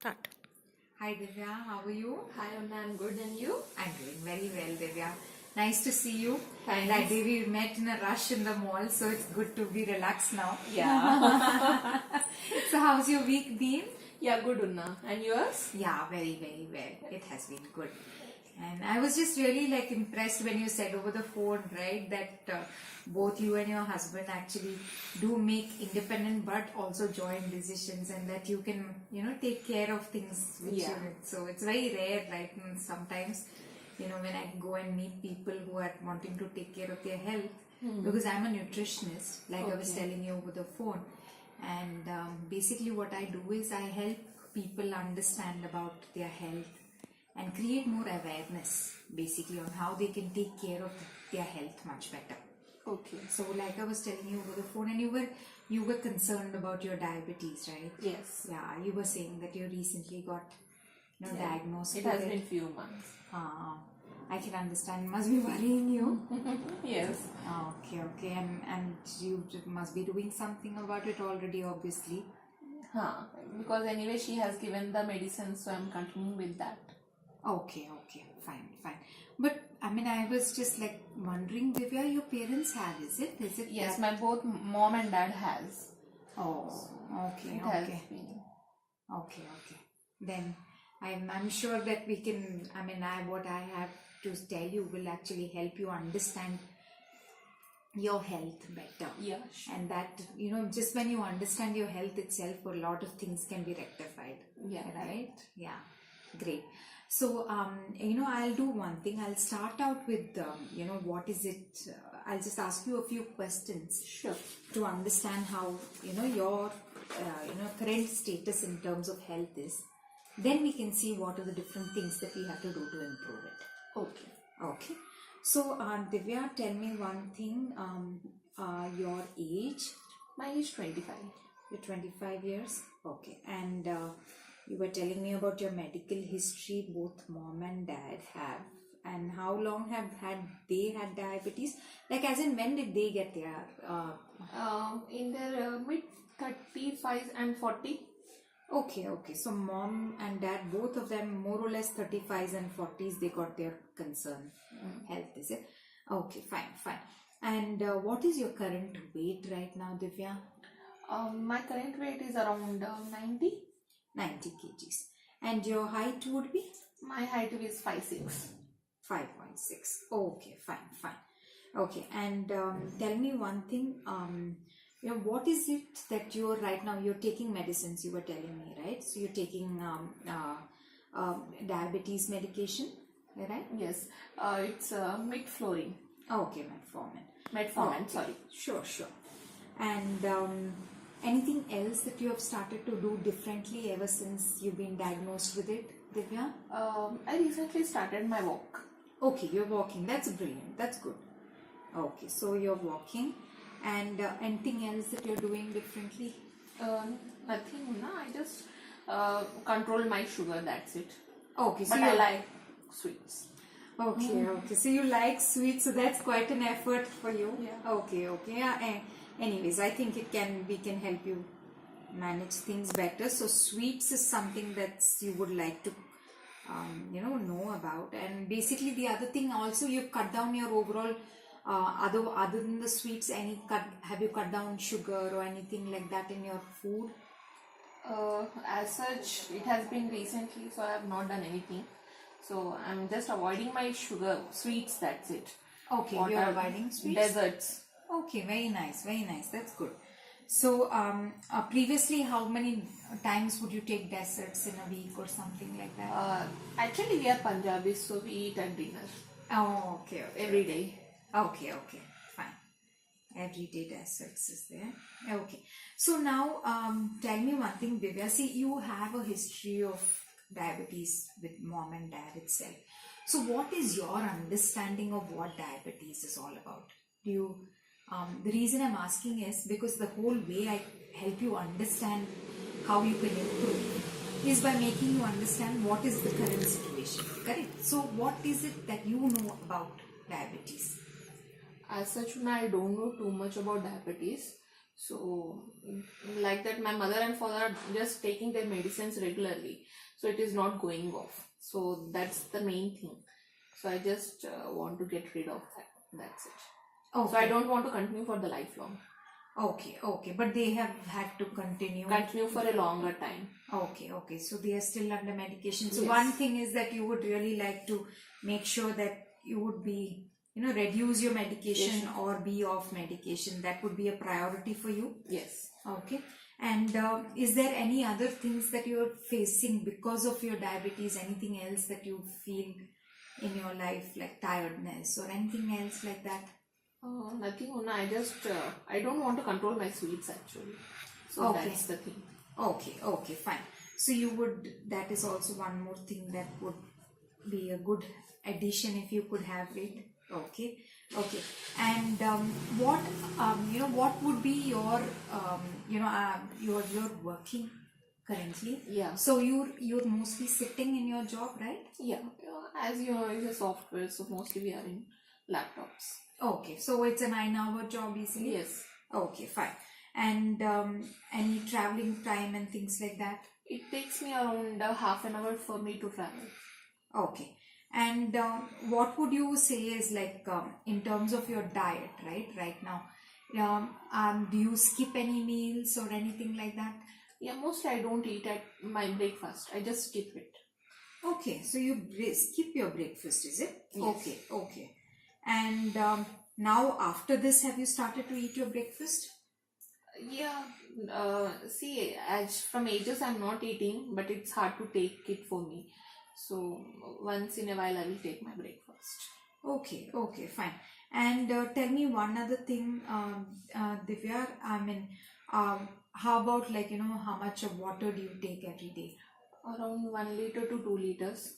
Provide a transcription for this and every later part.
Start. Hi Divya, how are you? Hi Unna, I'm good, and you? I'm doing very well, Divya. Nice to see you. Thanks. That day we met in a rush in the mall, so it's good to be relaxed now. Yeah. So how's your week been? Yeah, good Unna. And yours? Yeah, very, very well. It has been good. And I was just really impressed when you said over the phone, right, that both you and your husband actually do make independent but also joint decisions, and that you can, take care of things which Yeah. you. So it's very rare, right? And sometimes, when I go and meet people who are wanting to take care of their health, because I'm a nutritionist, like I was Okay. telling you over the phone. And basically what I do is I help people understand about their health and create more awareness basically on how they can take care of their health much better. Okay. So like I was telling you over the phone, and you were concerned about your diabetes, right? Yes. Yeah, you were saying that you recently got diagnosed It with has been few months. I can understand, must be worrying you. Yes. Okay, and you must be doing something about it already, obviously. Because anyway she has given the medicine, so I'm continuing with that. Okay, fine. But I was just wondering, Divya, your parents have, is it? Yes, that- my both mom and dad has. Oh, okay, It has okay. been. Okay. Then I'm sure that we can. What I have to tell you will actually help you understand your health better. Yeah, sure. And that just when you understand your health itself, a lot of things can be rectified. Yeah. Right. Yeah. Great. So I'll do one thing. I'll start out with what is it? I'll just ask you a few questions. Sure. To understand how your current status in terms of health is. Then we can see what are the different things that we have to do to improve it. Okay. So Divya, tell me one thing. Your age? My age 25. You're 25 years. Okay. And you were telling me about your medical history. Both mom and dad have. And how long have they had diabetes? Like as in when did they get their? In their mid 35s and 40. Okay. So mom and dad, both of them more or less 35s and 40s, they got their concern. Health, is it? Okay, fine. And what is your current weight right now, Divya? My current weight is around 90. 90 kgs. And your height would be? My height is 5'6". 5.6. Okay, fine. Okay, and tell me one thing. What is it that you're right now? You're taking medicines, you were telling me, right? So you're taking diabetes medication, right? Yes, it's metformin. Okay, Metformin, okay. sorry. Sure. And anything else that you have started to do differently ever since you've been diagnosed with it, Divya? I recently started my walk. Okay, you're walking. That's brilliant. That's good. Okay, so you're walking. And anything else that you're doing differently? Nothing, no, I just control my sugar, that's it. Okay, so But I like sweets. Okay. So you like sweets, so that's quite an effort for you. Yeah. Okay. Yeah. Anyways, I think we can help you manage things better. So sweets is something that you would like to know about. And basically the other thing also, you've cut down your overall other than the sweets, have you cut down sugar or anything like that in your food? As such, it has been recently, so I have not done anything. So I'm just avoiding my sugar, sweets, that's it. Okay, What you're are avoiding sweets? Desserts. Okay, very nice, that's good. So previously, how many times would you take desserts in a week or something like that? Actually, we are Punjabis, so we eat at dinner. Oh, okay. Every day. Okay, fine. Everyday desserts is there. Okay. So now, tell me one thing, Divya. See, you have a history of diabetes with mom and dad itself. So what is your understanding of what diabetes is all about? The reason I'm asking is because the whole way I help you understand how you can improve is by making you understand what is the current situation. Correct? So what is it that you know about diabetes? As such, I don't know too much about diabetes. So like that, my mother and father are just taking their medicines regularly, so it is not going off. So that's the main thing. So I just want to get rid of that. That's it. So I Okay. don't want to continue for the lifelong. Okay. But they have had to continue. Continue for a longer time. Okay. So they are still under medication. So Yes. one thing is that you would really like to make sure that you would be, reduce your medication Yes. or be off medication. That would be a priority for you. Yes. Okay. And is there any other things that you're facing because of your diabetes? Anything else that you feel in your life, like tiredness or anything else like that? Nothing, Unna. I just I don't want to control my sweets actually. So Okay. that's the thing. Okay, fine. So you would, that is also one more thing that would be a good addition if you could have it. Okay. And what would be your you're working currently. Yeah. So you're mostly sitting in your job, right? Yeah. As you know, it's a software, so mostly we are in laptops. Okay, so it's a 9-hour job easily. Yes. Okay, fine. And any traveling time and things like that? It takes me around half an hour for me to travel. Okay. And what would you say is like in terms of your diet, right now? Do you skip any meals or anything like that? Yeah, mostly I don't eat at my breakfast. I just skip it. Okay, so you skip your breakfast, is it? Yes. Okay. And now after this, have you started to eat your breakfast? Yeah. See, as from ages I'm not eating, but it's hard to take it for me. So once in a while I will take my breakfast. Okay, fine. And tell me one other thing, Divya. I mean, how about like how much of water do you take every day? Around 1 liter to 2 liters.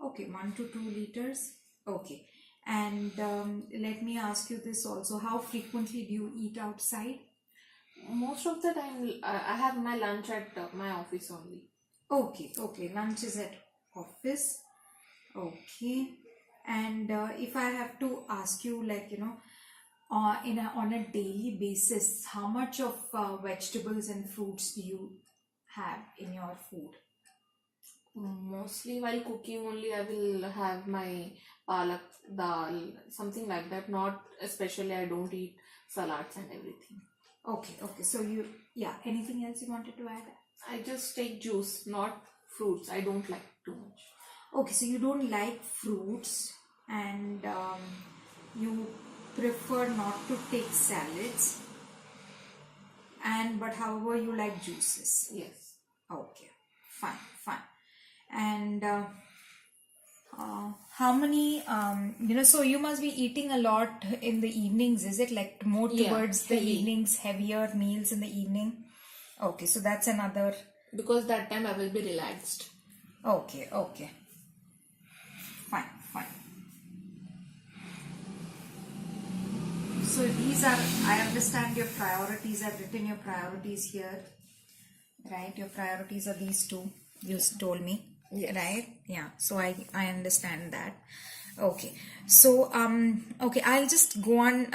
Okay, 1 to 2 liters. Okay. And let me ask you this also. How frequently do you eat outside? Most of the time I have my lunch at my office only. Okay. Lunch is at office. Okay. And if I have to ask you, like, on a daily basis, how much of vegetables and fruits do you have in your food? Mostly while cooking only I will have my palak dal, something like that. Not especially, I don't eat salads and everything. Okay. So anything else you wanted to add? I just take juice, not fruits. I don't like too much. Okay, so you don't like fruits and you prefer not to take salads, but however you like juices. Yes. Okay, fine. And how many so you must be eating a lot in the evenings, is it, like more towards the heavy. evenings, heavier meals in the evening? Okay, so that's another, Because that time I will be relaxed. okay, fine. So these are, I understand your priorities. I've written your priorities here, right? Your priorities are these two, you told me. Yes. Right? Yeah. So I understand that. Okay. So okay, I'll just go on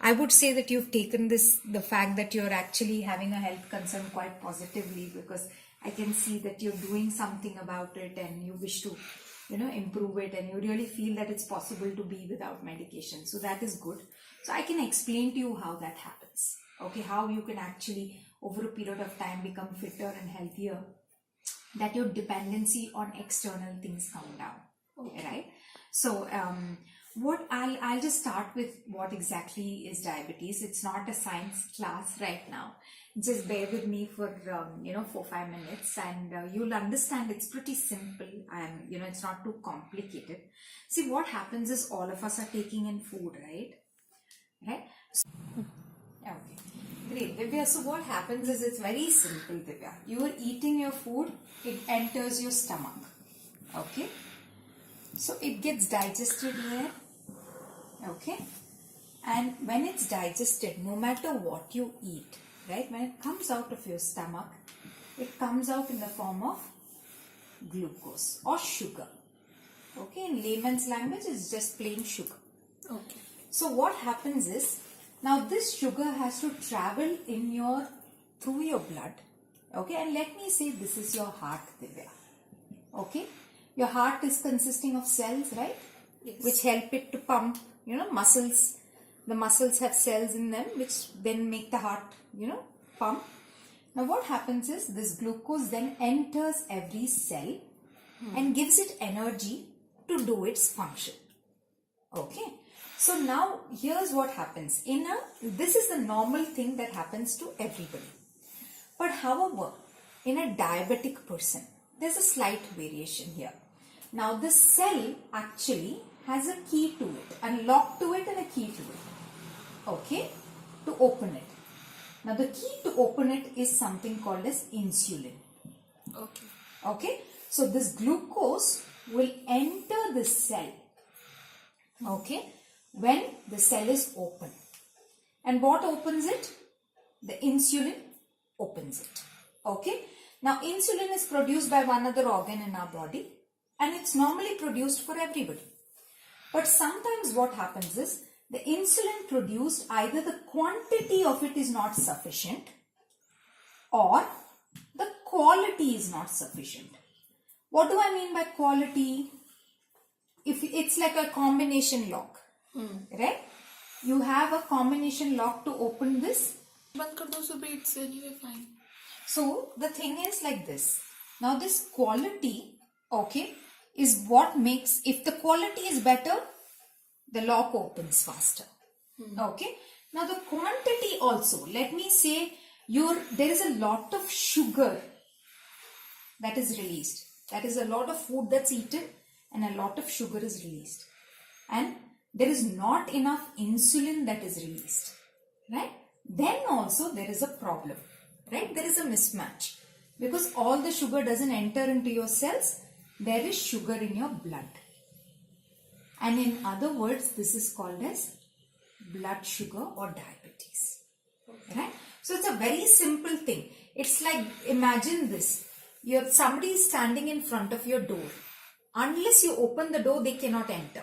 I would say that you've taken the fact that you're actually having a health concern quite positively, because I can see that you're doing something about it and you wish to improve it, and you really feel that it's possible to be without medication. So that is good. So I can explain to you how that happens. Okay, how you can actually over a period of time become fitter and healthier, that your dependency on external things come down. Okay. Right? So what I'll just start with what exactly is diabetes. It's not a science class right now. Just bear with me for 4-5 minutes, and you'll understand. It's pretty simple, and it's not too complicated. See, what happens is all of us are taking in food, right? Okay, great, Divya. So what happens is, it's very simple, Divya. You are eating your food, it enters your stomach. Okay, so it gets digested here. Okay, and when it's digested, no matter what you eat, right, when it comes out of your stomach, it comes out in the form of glucose or sugar. Okay, in layman's language, it's just plain sugar. Okay. So what happens is, Now this sugar has to travel through your blood. Okay, and let me say this is your heart, Divya. Okay, your heart is consisting of cells, right? Yes. Which help it to pump, muscles. The muscles have cells in them which then make the heart, pump. Now what happens is this glucose then enters every cell and gives it energy to do its function. Okay. So now here's what happens. This is the normal thing that happens to everybody. But however, in a diabetic person, there's a slight variation here. Now this cell actually has a key to it, a lock to it and a key to it. Okay, to open it. Now the key to open it is something called as insulin. Okay. Okay, so this glucose will enter the cell. Okay, when the cell is open. And what opens it? The insulin opens it. Okay, now insulin is produced by one other organ in our body and it's normally produced for everybody. But sometimes what happens is the insulin produced, either the quantity of it is not sufficient or the quality is not sufficient. What do I mean by quality? If it's like a combination lock, right? You have a combination lock to open this. But it's anyway fine. So the thing is like this. Now this quality, okay, is what makes, if the quality is better, the lock opens faster. Okay. Now the quantity also, let me say there is a lot of sugar that is released. That is a lot of food that's eaten and a lot of sugar is released. And there is not enough insulin that is released. Right? Then also there is a problem. Right? There is a mismatch. Because all the sugar doesn't enter into your cells. There is sugar in your blood. And in other words, this is called as blood sugar or diabetes. Right? So it's a very simple thing. It's like, imagine this. Somebody is standing in front of your door. Unless you open the door, they cannot enter.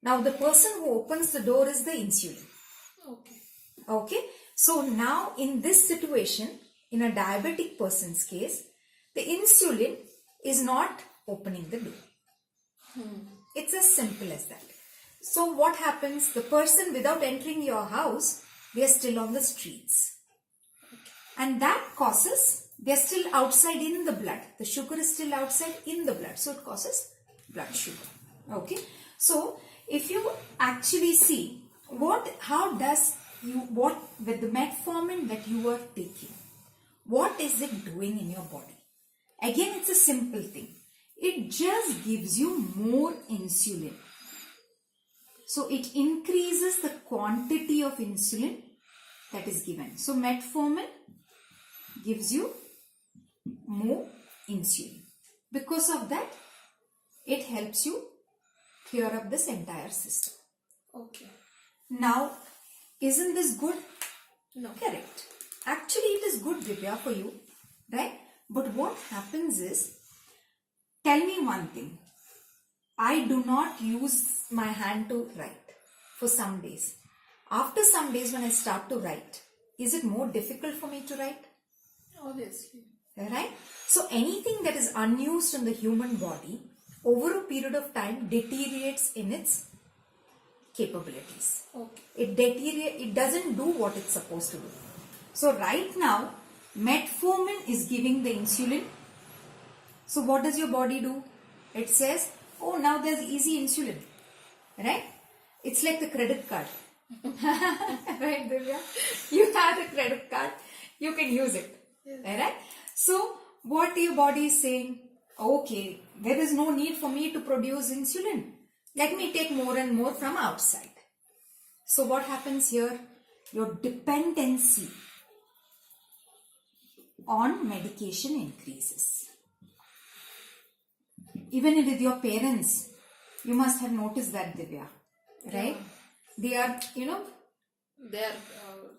Now the person who opens the door is the insulin. Okay. Okay. So now in this situation, in a diabetic person's case, the insulin is not opening the door. It's as simple as that. So what happens? The person, without entering your house, they are still on the streets. And that causes, they are still outside in the blood. The sugar is still outside in the blood. So it causes blood sugar. Okay. So if you actually see with the metformin that you are taking, what is it doing in your body? Again, it's a simple thing. It just gives you more insulin. So it increases the quantity of insulin that is given. So metformin gives you more insulin. Because of that, it helps you clear up this entire system. Okay. Now, isn't this good? No. Correct. Actually, it is good, Divya, for you, right? But what happens is, tell me one thing. I do not use my hand to write for some days. After some days when I start to write, is it more difficult for me to write? Obviously. Right? So anything that is unused in the human body over a period of time deteriorates in its capabilities. Okay. It doesn't do what it's supposed to do. So right now, metformin is giving the insulin. So what does your body do? It says, oh, now there's easy insulin. Right? It's like the credit card. Right, Divya? You have the credit card. You can use it. Yeah. Right? So what your body is saying? Okay, there is no need for me to produce insulin. Let me take more and more from outside. So what happens here? Your dependency on medication increases. Even with your parents, you must have noticed that, Divya, right? Yeah. They are, they are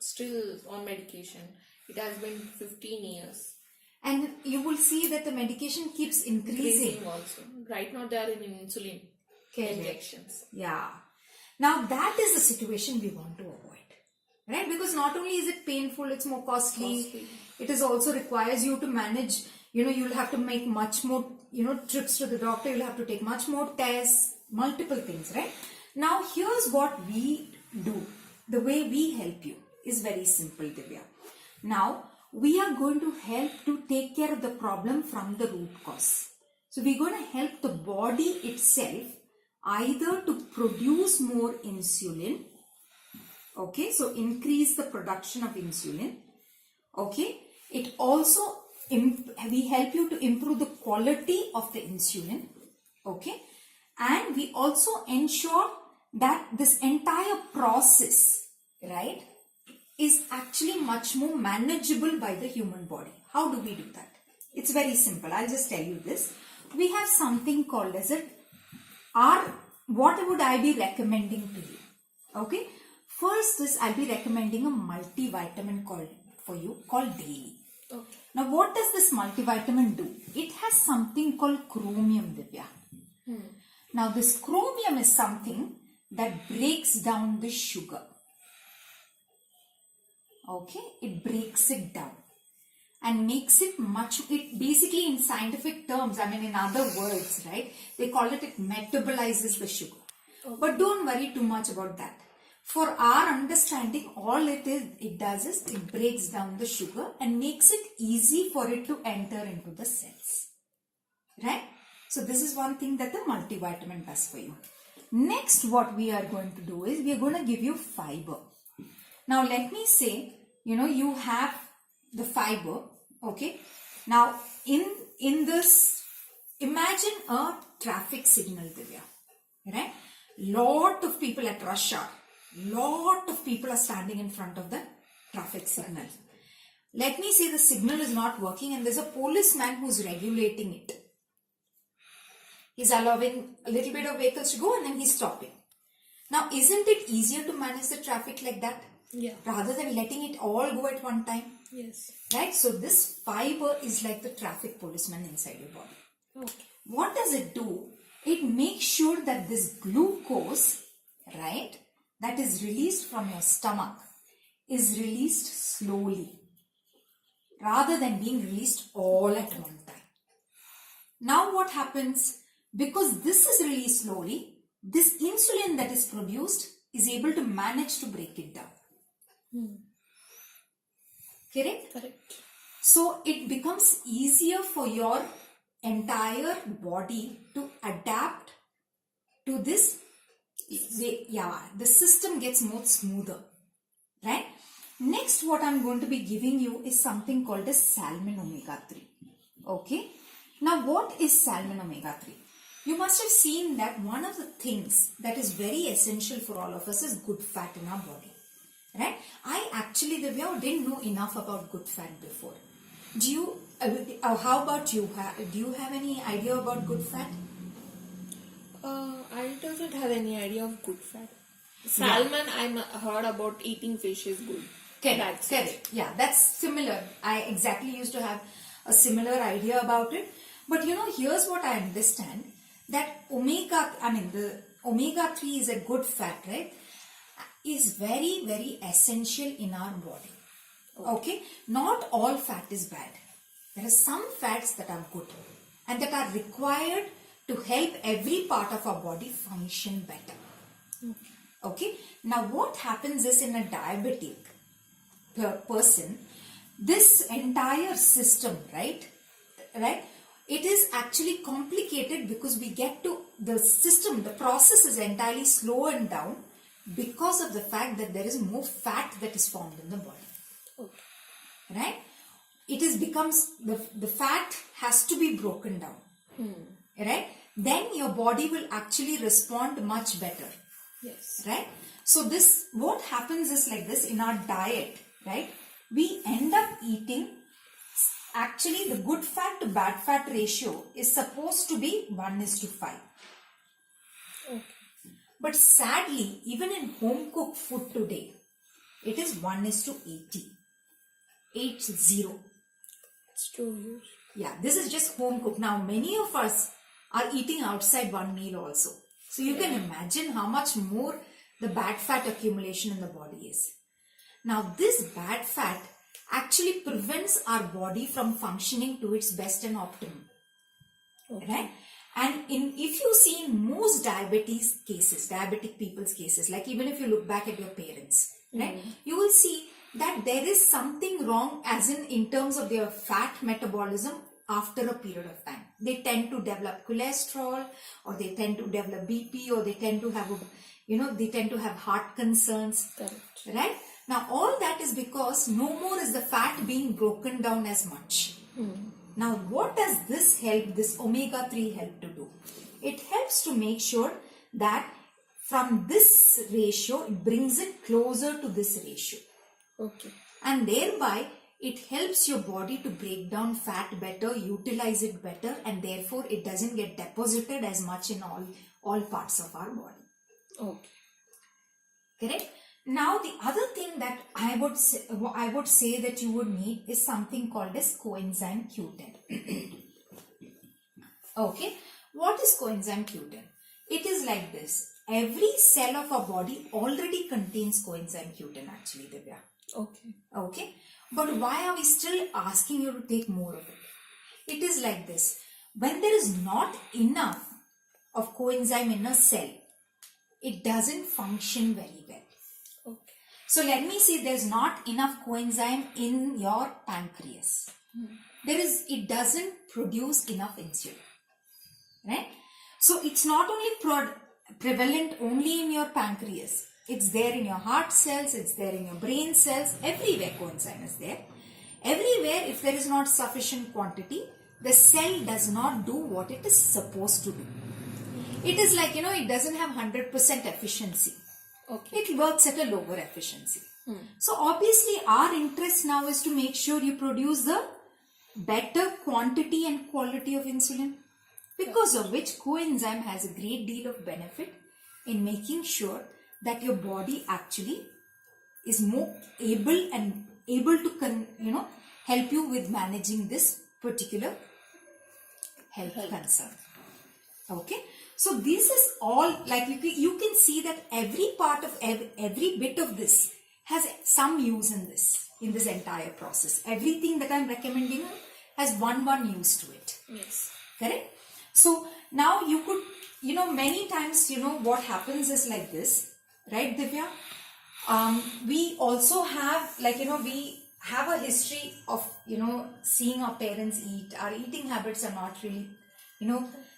still on medication. It has been 15 years. And you will see that the medication keeps increasing. Also. Right now they are in insulin injections. Yeah. Now that is the situation we want to avoid, right? Because not only is it painful, it's more costly. It is also requires you to manage, you'll have to make much more, trips to the doctor, you'll have to take much more tests, multiple things, right? Now here's what we do. The way we help you is very simple, Divya. Now we are going to help to take care of the problem from the root cause. So we're going to help the body itself either to produce more insulin, okay, so increase the production of insulin, okay. It also, we help you to improve the quality of the insulin, okay, and we also ensure that this entire process, right, is actually much more manageable by the human body. How do we do that? It's very simple. I'll just tell you this. We have something called as what would I be recommending to you? Okay. First is I'll be recommending a multivitamin called daily. Okay. Now what does this multivitamin do? It has something called chromium, Divya. Now this chromium is something that breaks down the sugar. Okay. It breaks it down and makes it basically in scientific terms, in other words, right, they call it metabolizes the sugar. Okay. But don't worry too much about that. For our understanding, all it does is it breaks down the sugar and makes it easy for it to enter into the cells, right? So this is one thing that the multivitamin does for you. Next, what we are going to do is we are going to give you fiber. Now let me say, you have the fiber, okay. Now in this, imagine a traffic signal, Divya, right? Lot of people at rush hour, lot of people are standing in front of the traffic signal. Let me say the signal is not working and there's a policeman who's regulating it. He's allowing a little bit of vehicles to go and then he's stopping. Now isn't it easier to manage the traffic like that? Yeah. Rather than letting it all go at one time? Yes. Right? So this fiber is like the traffic policeman inside your body. Okay. What does it do? It makes sure that this glucose, right, that is released from your stomach is released slowly rather than being released all at one time. Now what happens? Because this is released slowly, this insulin that is produced is able to manage to break it down. Correct? Correct. So it becomes easier for your entire body to adapt to this. The system gets more smoother, right? Next, what I'm going to be giving you is something called as salmon omega-3. Okay. Now, what is salmon omega-3? You must have seen that one of the things that is very essential for all of us is good fat in our body, right? I actually, Divya, didn't know enough about good fat before. Do you? How about you? Do you have any idea about good fat? I doesn't have any idea of good fat. Salmon, I heard about eating fish is good. Correct. Yeah, that's similar. I exactly used to have a similar idea about it. But here's what I understand. That the omega-3 is a good fat, right? Is very, very essential in our body. Okay? Not all fat is bad. There are some fats that are good and that are required to help every part of our body function better. Okay? Now what happens is in a diabetic person, this entire system, right? It is actually complicated because we get to the system, the process is entirely slowed down because of the fact that there is more fat that is formed in the body. Okay. Right? It becomes, the fat has to be broken down. Right? Then your body will actually respond much better. Yes. Right? So what happens is like this in our diet, right? We end up eating, actually the good fat to bad fat ratio is supposed to be 1:5. Okay. But sadly, even in home cooked food today, it is 1:80. 80. It's true. Yeah, this is just home cooked. Now, many of us are eating outside one meal also. So you can imagine how much more the bad fat accumulation in the body is. Now this bad fat actually prevents our body from functioning to its best and optimum. Okay. Right? And if you see in most diabetic people's cases, like even if you look back at your parents, right, you will see that there is something wrong as in terms of their fat metabolism after a period of time. They tend to develop cholesterol, or they tend to develop BP, or they tend to have, they tend to have heart concerns. Correct. Right? Now all that is because no more is the fat being broken down as much. Now what does this omega-3 help to do? It helps to make sure that from this ratio, it brings it closer to this ratio. Okay. And thereby, it helps your body to break down fat better, utilize it better, and therefore it doesn't get deposited as much in all parts of our body. Okay. Correct? Now the other thing that I would say that you would need is something called as coenzyme Q10. Okay, what is coenzyme Q10? It is like this. Every cell of our body already contains coenzyme Q10 actually, Divya. Okay. Okay, but why are we still asking you to take more of it? It is like this. When there is not enough of coenzyme in a cell, it doesn't function very well. Okay. So let me say there's not enough coenzyme in your pancreas. It doesn't produce enough insulin. Right? So it's not only prevalent only in your pancreas. It's there in your heart cells, it's there in your brain cells, everywhere coenzyme is there. Everywhere, if there is not sufficient quantity, the cell does not do what it is supposed to do. It is like, it doesn't have 100% efficiency. Okay. It works at a lower efficiency. So obviously our interest now is to make sure you produce the better quantity and quality of insulin, because of which coenzyme has a great deal of benefit in making sure that your body actually is more able to help you with managing this particular health concern. Okay, so this is all, like you can see that every part of every bit of this has some use in this entire process. Everything that I'm recommending has one use to it. Yes. Correct? So now you could, many times, what happens is like this, right, Divya? We also have, we have a history of, seeing our parents eat. Our eating habits are not really,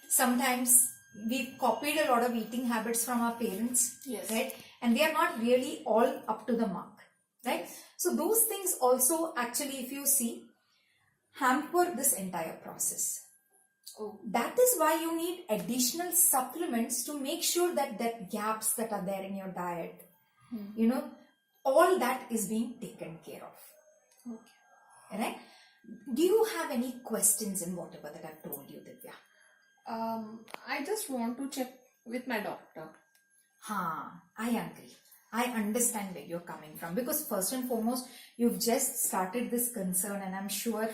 sometimes we've copied a lot of eating habits from our parents. Yes. Right? And they are not really all up to the mark. Right? So those things also actually, if you see, hamper this entire process. Oh. That is why you need additional supplements to make sure that gaps that are there in your diet, all that is being taken care of. Okay. Right? Do you have any questions in whatever that I've told you, Divya? I just want to check with my doctor. I agree. I understand where you're coming from, because first and foremost, you've just started this concern, and I'm sure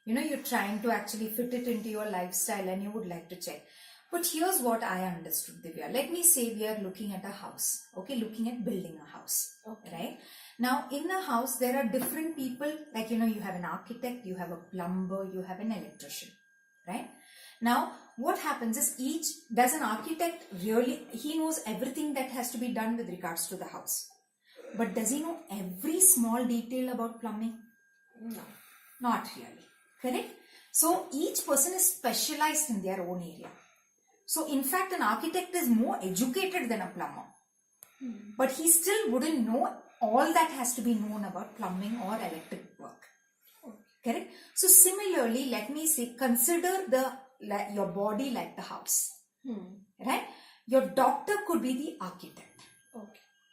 you're trying to actually fit it into your lifestyle and you would like to check. But here's what I understood, Divya. Let me say we are looking at a house, okay, looking at building a house, right? Now, in the house, there are different people, like, you have an architect, you have a plumber, you have an electrician, right? Now, what happens is does an architect really, he knows everything that has to be done with regards to the house. But does he know every small detail about plumbing? No. Not really. Correct? So each person is specialized in their own area. So in fact, an architect is more educated than a plumber. But he still wouldn't know all that has to be known about plumbing or electric work. Correct? So similarly, let me say, consider your body like the house. Right? Your doctor could be the architect.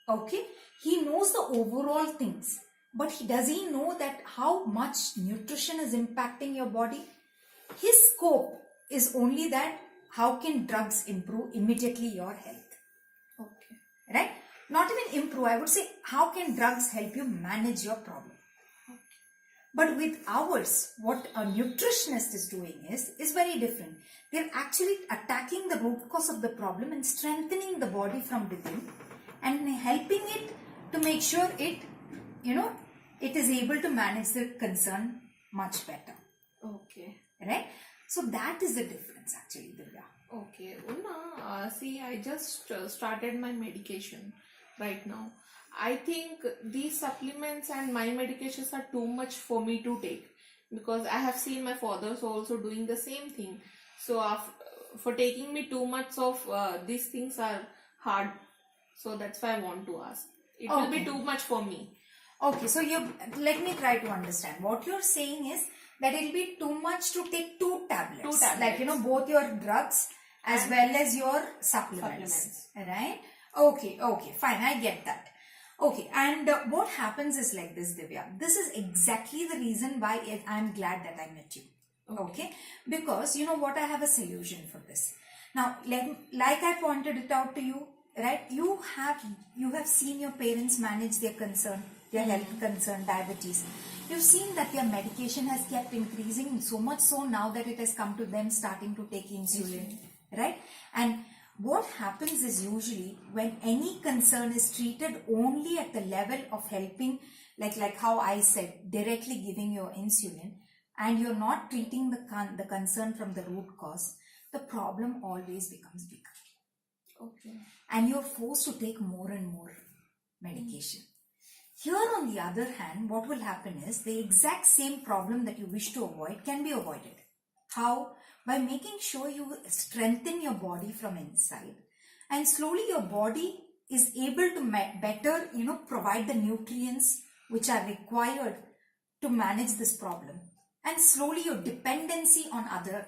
Okay? He knows the overall things. But does he know that how much nutrition is impacting your body? His scope is only that how can drugs improve immediately your health? Okay. Right? Not even improve, I would say how can drugs help you manage your problem? Okay. But with ours, what a nutritionist is doing is very different. They're actually attacking the root cause of the problem and strengthening the body from within and helping it to make sure it, it is able to manage the concern much better. Okay. Right? So that is the difference actually, Divya. Okay, Unna, see, I just started my medication right now. I think these supplements and my medications are too much for me to take, because I have seen my fathers also doing the same thing. So for taking me too much of these things are hard. So that's why I want to ask. It will be too much for me. Okay, so let me try to understand. What you're saying is that it'll be too much to take two tablets. Two tablets. Like, both your drugs as well as your supplements. Right? Okay, fine, I get that. Okay, and what happens is like this, Divya. This is exactly the reason why I'm glad that I met you. Okay? Because you know what, I have a solution for this. Now, like I pointed it out to you, right? You have seen your parents manage their concern, their health concern, diabetes. You've seen that their medication has kept increasing, so much so now that it has come to them starting to take insulin, right? And what happens is usually when any concern is treated only at the level of helping, like how I said, directly giving your insulin, and you're not treating the concern from the root cause, the problem always becomes bigger. Okay. And you're forced to take more and more medication. Here on the other hand, what will happen is the exact same problem that you wish to avoid can be avoided. How? By making sure you strengthen your body from inside, and slowly your body is able to better, provide the nutrients which are required to manage this problem. And slowly your dependency on other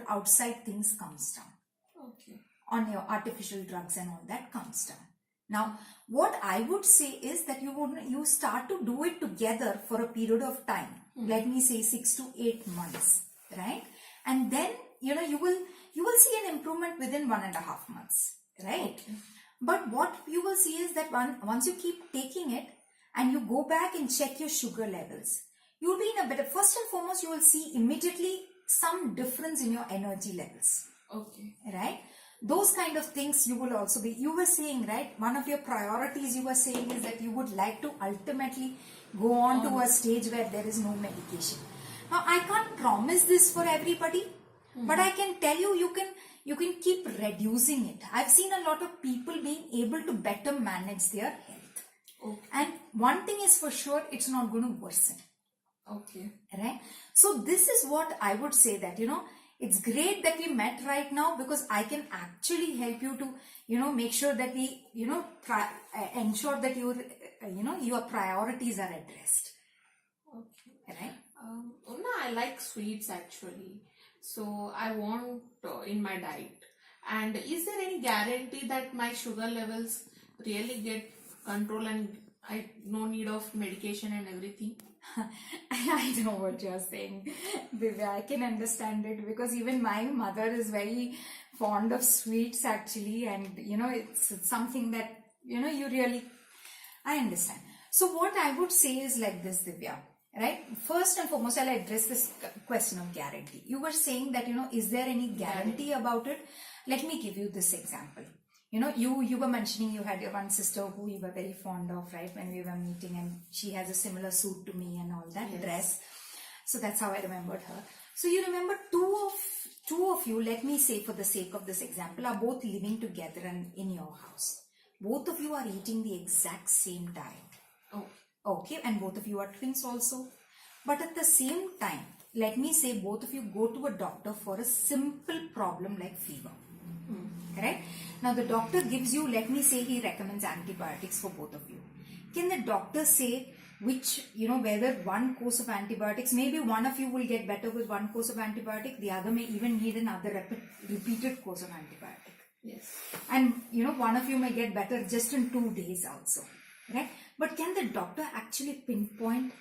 outside things comes down. Okay. On your artificial drugs and all that comes down. Now, what I would say is that you start to do it together for a period of time. Let me say 6 to 8 months, right? And then, you will see an improvement within 1.5 months, right? Okay. But what you will see is that once you keep taking it and you go back and check your sugar levels, you will be in a better, first and foremost, you will see immediately some difference in your energy levels. Okay. Right? Those kind of things you will also be, you were saying, right? One of your priorities you were saying is that you would like to ultimately go on to a stage where there is no medication. Now, I can't promise this for everybody, but I can tell you, you can keep reducing it. I've seen a lot of people being able to better manage their health. Okay. And one thing is for sure, it's not going to worsen. Okay. Right? So this is what I would say that, it's great that we met right now, because I can actually help you to, make sure that we, ensure that your priorities are addressed. Okay. Right? Unna, I like sweets actually. So I want in my diet. And is there any guarantee that my sugar levels really get control and I no need of medication and everything? I know what you're saying, Divya. I can understand it, because even my mother is very fond of sweets actually, and it's something that you really, I understand. So what I would say is like this, Divya, right? First and foremost, I'll address this question of guarantee. You were saying that is there any guarantee about it? Let me give you this example. You were mentioning you had your one sister who you were very fond of, right, when we were meeting, and she has a similar suit to me and all that, dress. So that's how I remembered her. So you remember two of you, let me say for the sake of this example, are both living together and in your house. Both of you are eating the exact same diet. Oh. Okay, and both of you are twins also. But at the same time, let me say both of you go to a doctor for a simple problem like fever. Correct? Now the doctor gives you, let me say he recommends antibiotics for both of you. Can the doctor say which, whether one course of antibiotics, maybe one of you will get better with one course of antibiotic, the other may even need another repeated course of antibiotic. Yes. And, one of you may get better just in 2 days also. Right? But can the doctor actually pinpoint,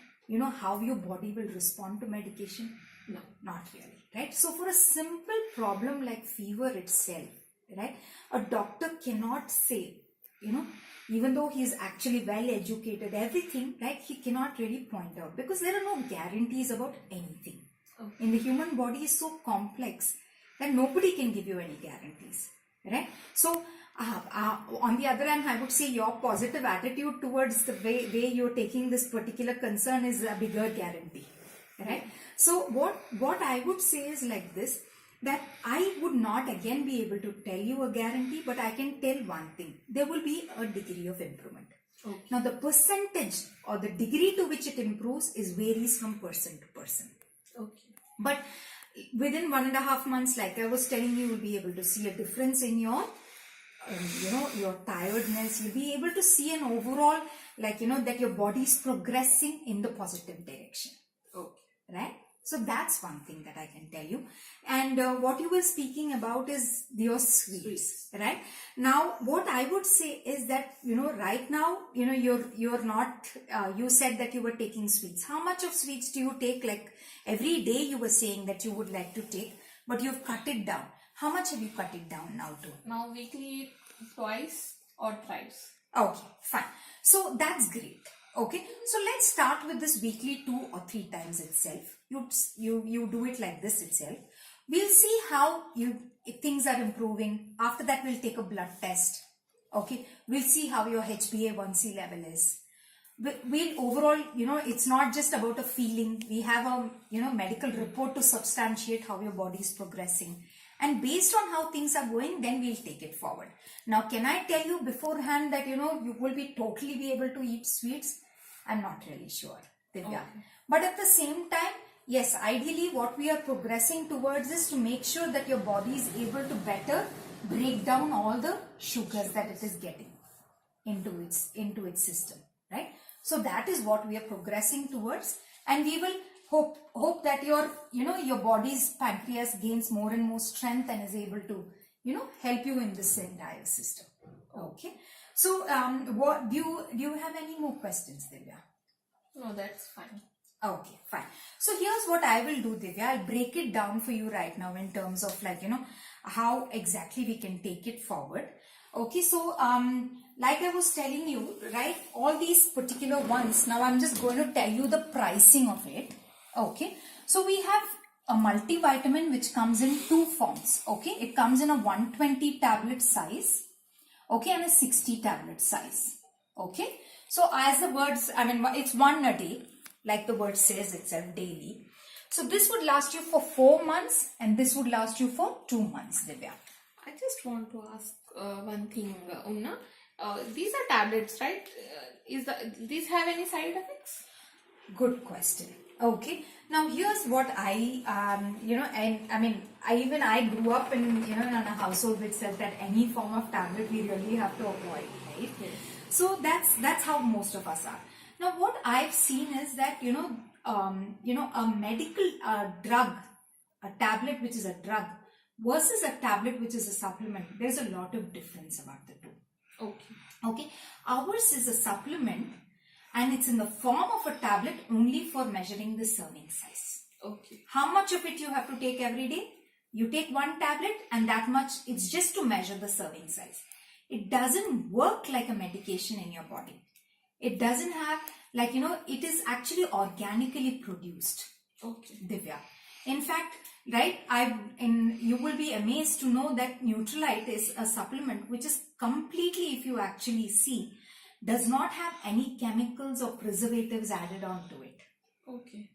how your body will respond to medication? No. Not really. Right? So for a simple problem like fever itself, right, a doctor cannot say, even though he is actually well educated, everything, right, he cannot really point out, because there are no guarantees about anything. Okay. In the human body is so complex that nobody can give you any guarantees, right? So On the other hand, I would say your positive attitude towards the way you're taking this particular concern is a bigger guarantee, right? So what I would say is like this, that I would not again be able to tell you a guarantee, but I can tell one thing: there will be a degree of improvement. Okay. Now the percentage or the degree to which it improves is varies from person to person. Okay. But within 1.5 months, like I was telling you, will be able to see a difference in your your tiredness. You'll be able to see an overall, like, that your body is progressing in the positive direction. Okay. Right? So that's one thing that I can tell you. And what you were speaking about is your sweets, right? Now, what I would say is that, right now, you're not, you said that you were taking sweets. How much of sweets do you take? Like every day you were saying that you would like to take, but you've cut it down. How much have you cut it down now to? Now weekly twice or thrice. Okay, fine. So that's great. Okay, so let's start with this weekly 2 or 3 times itself. You do it like this itself. We'll see how if things are improving. After that, we'll take a blood test. Okay, we'll see how your HbA1c level is. We'll overall, it's not just about a feeling. We have a medical report to substantiate how your body is progressing. And based on how things are going, then we'll take it forward. Now, can I tell you beforehand that, you will be totally be able to eat sweets? I'm not really sure, Divya. Okay. But at the same time, yes, ideally what we are progressing towards is to make sure that your body is able to better break down all the sugars that it is getting into its system, right? So that is what we are progressing towards, and we will hope that your body's pancreas gains more and more strength and is able to help you in this entire system. Okay, so what do you have any more questions, Divya? No, that's fine. Okay, fine. So here's what I will do, Divya. I'll break it down for you right now in terms of how exactly we can take it forward. Okay, so like I was telling you, right, all these particular ones, now I'm just going to tell you the pricing of it. Okay, so we have a multivitamin which comes in 2 forms. Okay, it comes in a 120 tablet size, okay, and a 60 tablet size. Okay, so as the words, it's 1 a day, like the word says itself, daily. So this would last you for 4 months and this would last you for 2 months, Divya. I just want to ask one thing, Unna. These are tablets, right? These have any side effects? Good question. Okay. Now here's what I grew up in in a household which said that any form of tablet we really have to avoid, right? Yes. So that's how most of us are. Now what I've seen is that a medical drug, a tablet which is a drug versus a tablet which is a supplement, there's a lot of difference about the two. Okay, ours is a supplement and it's in the form of a tablet only for measuring the serving size. Okay. How much of it you have to take every day? You take 1 tablet and that much, it's just to measure the serving size. It doesn't work like a medication in your body. It doesn't have, it is actually organically produced. Okay. Divya. In fact, right, you will be amazed to know that Neutralite is a supplement which is completely, if you actually see, does not have any chemicals or preservatives added on to it. Okay.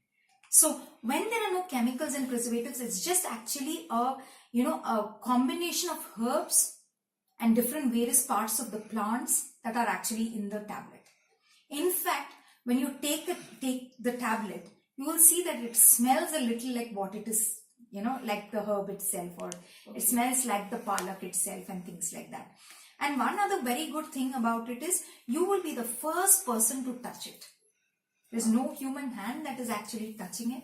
So when there are no chemicals and preservatives, it's just actually a combination of herbs and different various parts of the plants that are actually in the tablet. In fact, when you take the tablet, you will see that it smells a little like what it is, like the herb itself, or it smells like the palak itself and things like that. And one other very good thing about it is you will be the first person to touch it. There's no human hand that is actually touching it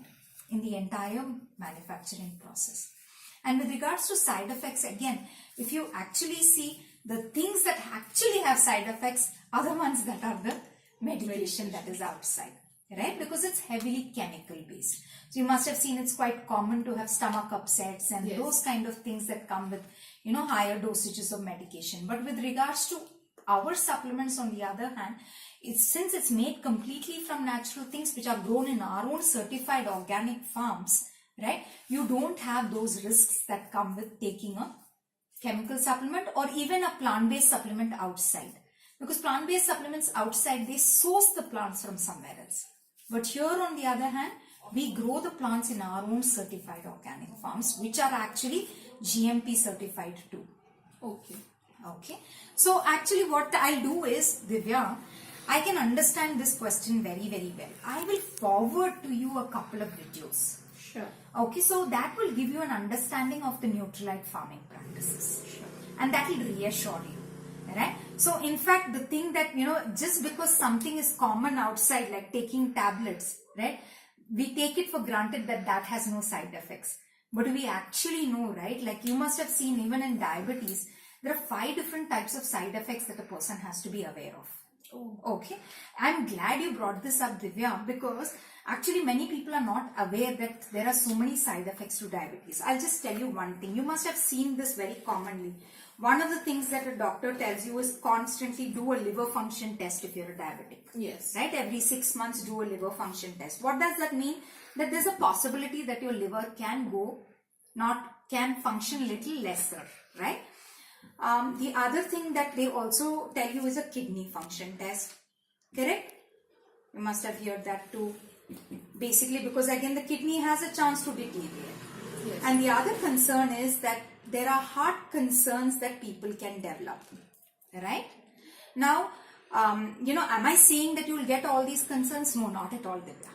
in the entire manufacturing process. And with regards to side effects, again, if you actually see the things that actually have side effects are the ones that are the medication that is outside, right? Because it's heavily chemical based. So you must have seen it's quite common to have stomach upsets and those kind of things that come with, higher dosages of medication. But with regards to our supplements, on the other hand, since it's made completely from natural things which are grown in our own certified organic farms, right? You don't have those risks that come with taking a chemical supplement or even a plant-based supplement outside. Because plant-based supplements outside, they source the plants from somewhere else. But here on the other hand, we grow the plants in our own certified organic farms, which are actually GMP certified too. Okay. Okay. So actually what I'll do is, Divya, I can understand this question very, very well. I will forward to you a couple of videos. Sure. Okay, so that will give you an understanding of the Nutrilite farming practices. Sure. And that will reassure you. Right? So in fact, the thing that, just because something is common outside, like taking tablets, right? We take it for granted that that has no side effects. But we actually know, right? Like you must have seen even in diabetes, there are 5 different types of side effects that a person has to be aware of. Oh. Okay. I'm glad you brought this up, Divya, because actually many people are not aware that there are so many side effects to diabetes. I'll just tell you one thing. You must have seen this very commonly. One of the things that a doctor tells you is constantly do a liver function test if you're a diabetic. Yes. Right? Every 6 months do a liver function test. What does that mean? That there's a possibility that your liver can function little lesser. Right? The other thing that they also tell you is a kidney function test. Correct? You must have heard that too. Basically because again the kidney has a chance to deteriorate. Yes. And the other concern is that there are heart concerns that people can develop. Right? Now, am I saying that you will get all these concerns? No, not at all, Divya.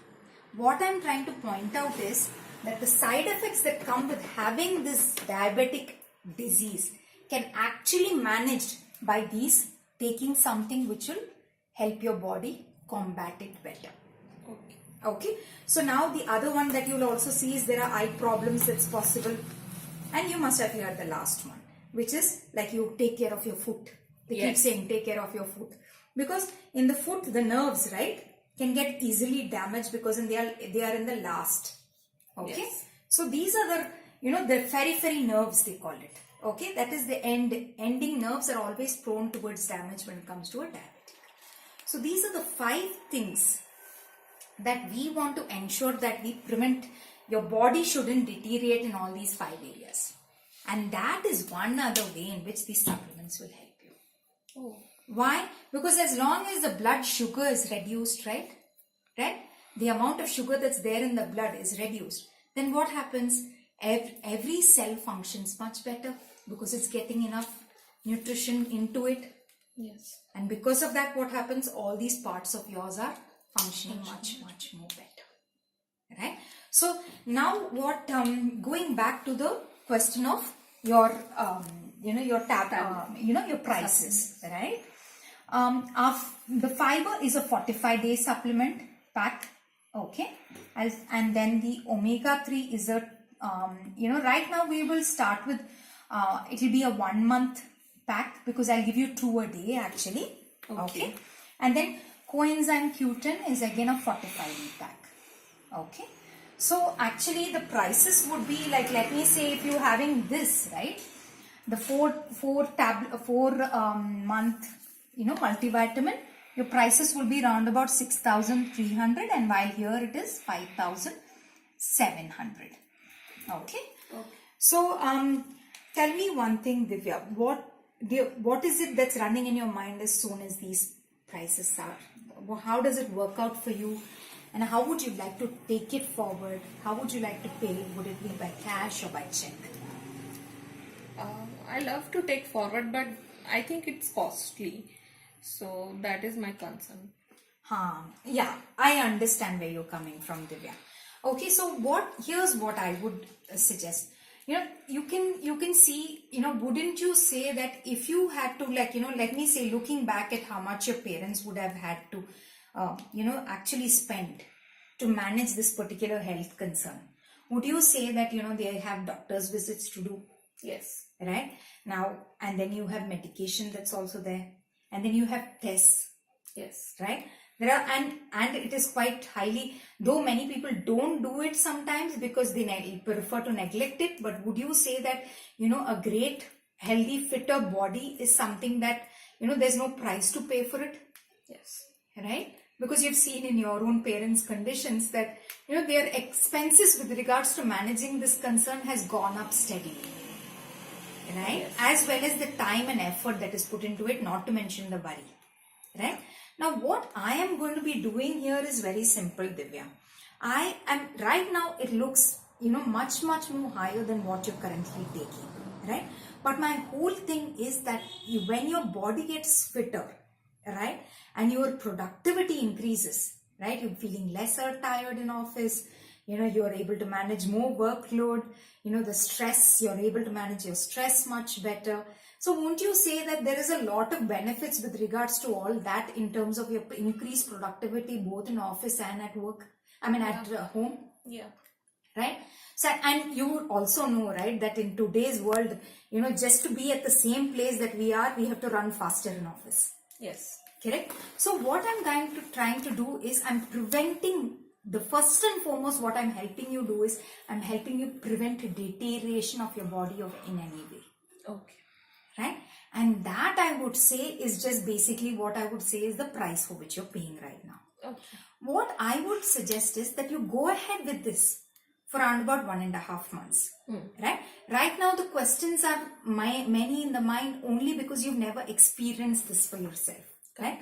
What I'm trying to point out is that the side effects that come with having this diabetic disease can actually managed by these taking something which will help your body combat it better. Okay. Okay. So now the other one that you'll also see is there are eye problems that's possible. And you must have heard the last one, which is like you take care of your foot. They keep saying take care of your foot. Because in the foot, the nerves, right, can get easily damaged because they are in the last. Okay. Yes. So these are the, the periphery nerves they call it. Okay. That is the ending nerves are always prone towards damage when it comes to a diabetic. So these are the 5 things that we want to ensure that we prevent. Your body shouldn't deteriorate in all these 5 areas. And that is one other way in which these supplements will help you. Oh. Why? Because as long as the blood sugar is reduced, right? The amount of sugar that's there in the blood is reduced. Then what happens? Every cell functions much better because it's getting enough nutrition into it. Yes. And because of that, what happens? All these parts of yours are functioning much more better. Right? So now what, going back to the question of your, your prices, right? The fiber is a 45-day supplement pack. Okay. And then the omega-3 is a, right now we will start with, it will be a 1 month pack because I'll give you 2 a day actually. Okay. And then coenzyme Q10 is again a 45-day pack. Okay. So actually the prices would be like, let me say if you're having this, right? The 4 month, multivitamin, your prices will be around about 6,300 and while here it is 5,700. Okay. So tell me one thing, Divya, what is it that's running in your mind as soon as these prices are? How does it work out for you? And how would you like to take it forward? How would you like to pay? Would it be by cash or by check? I love to take forward, but I think it's costly. So that is my concern. Yeah, I understand where you're coming from, Divya. Okay, so here's what I would suggest. You can see, wouldn't you say that if you had to let me say looking back at how much your parents would have had to actually spend to manage this particular health concern, would you say that they have doctor's visits to do? Yes. Right now, and then you have medication that's also there, and then you have tests. Yes. Right, there are, and it is quite highly, though many people don't do it sometimes because they prefer to neglect it, but would you say that a great healthy fitter body is something that there's no price to pay for it? Yes. Right? Because you've seen in your own parents' conditions that their expenses with regards to managing this concern has gone up steadily. right? Yes. As well as the time and effort that is put into it, not to mention the worry, right? Now, what I am going to be doing here is very simple, Divya. I am right now, it looks, much more higher than what you're currently taking, right? But my whole thing is that when your body gets fitter, right, and your productivity increases, right, you're feeling lesser tired in office, you're able to manage more workload, the stress, you're able to manage your stress much better. So won't you say that there is a lot of benefits with regards to all that in terms of your increased productivity both in office and at work? I mean at home? Yeah. Right? So, and you also know, right, that in today's world, just to be at the same place that we are, we have to run faster in office. Yes. Correct? So what I'm trying to do is I'm preventing, the first and foremost what I'm helping you do is I'm helping you prevent deterioration of your body in any way. Okay. Right? And that I would say is just basically what I would say is the price for which you're paying right now. Okay. What I would suggest is that you go ahead with this for around about 1.5 months. Right? Right now the questions are many in the mind only because you've never experienced this for yourself. Right?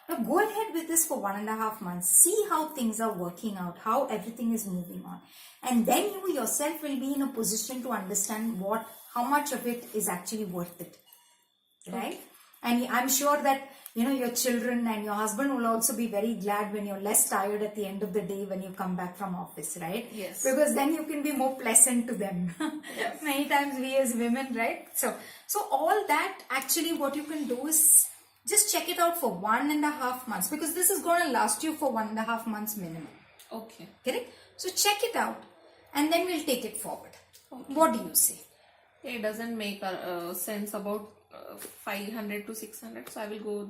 Now go ahead with this for 1.5 months. See how things are working out, how everything is moving on. And then you yourself will be in a position to understand how much of it is actually worth it. Right? Okay. And I'm sure that, your children and your husband will also be very glad when you're less tired at the end of the day when you come back from office, right? Yes. Because then you can be more pleasant to them. Yes. Many times we as women, right? So all that actually what you can do is just check it out for 1.5 months because this is going to last you for 1.5 months minimum. Okay. Correct? So check it out and then we'll take it forward. Okay. What do you say? It doesn't make sense about 500 to 600, so I will go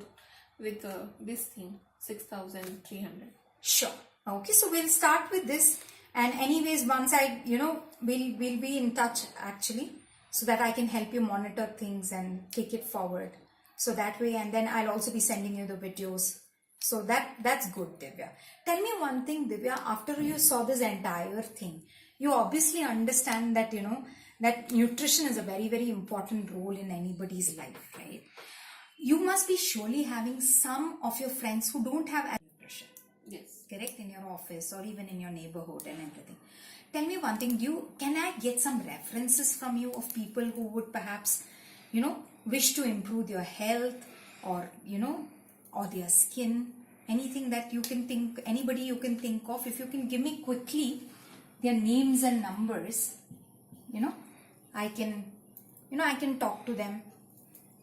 with this thing 6,300. Sure. Okay, so we'll start with this, and anyways once I we'll be in touch actually so that I can help you monitor things and take it forward, so that way, and then I'll also be sending you the videos, so that's good. Divya, tell me one thing, Divya, after you saw this entire thing, you obviously understand that that nutrition is a very, very important role in anybody's life, right? You must be surely having some of your friends who don't have nutrition. Yes. Correct? In your office or even in your neighborhood and everything. Tell me one thing, can I get some references from you of people who would perhaps, wish to improve your health or, or their skin? Anything that you can think, anybody you can think of, if you can give me quickly their names and numbers, I can talk to them.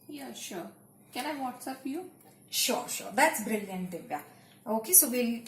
Yeah, sure. Can I WhatsApp you? Sure. That's brilliant, Divya. Okay, so we're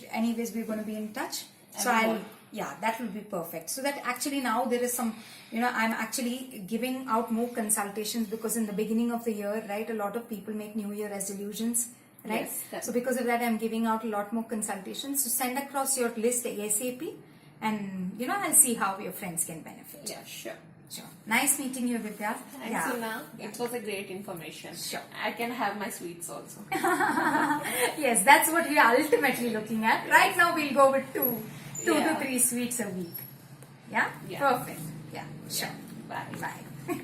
going to be in touch. So that will be perfect. So that actually now there is some, I'm actually giving out more consultations because in the beginning of the year, right, a lot of people make New Year resolutions, right? Yes, so because of that, I'm giving out a lot more consultations. So send across your list ASAP and, I'll see how your friends can benefit. Yeah, sure. Sure. Nice meeting you, Vidya. Thanks, Unna. It was a great information. Sure. I can have my sweets also. Yes, that's what we are ultimately looking at. Yes. Right now, we'll go with two to 3 sweets a week. Yeah? Yeah. Perfect. Yeah. Sure. Bye. Bye.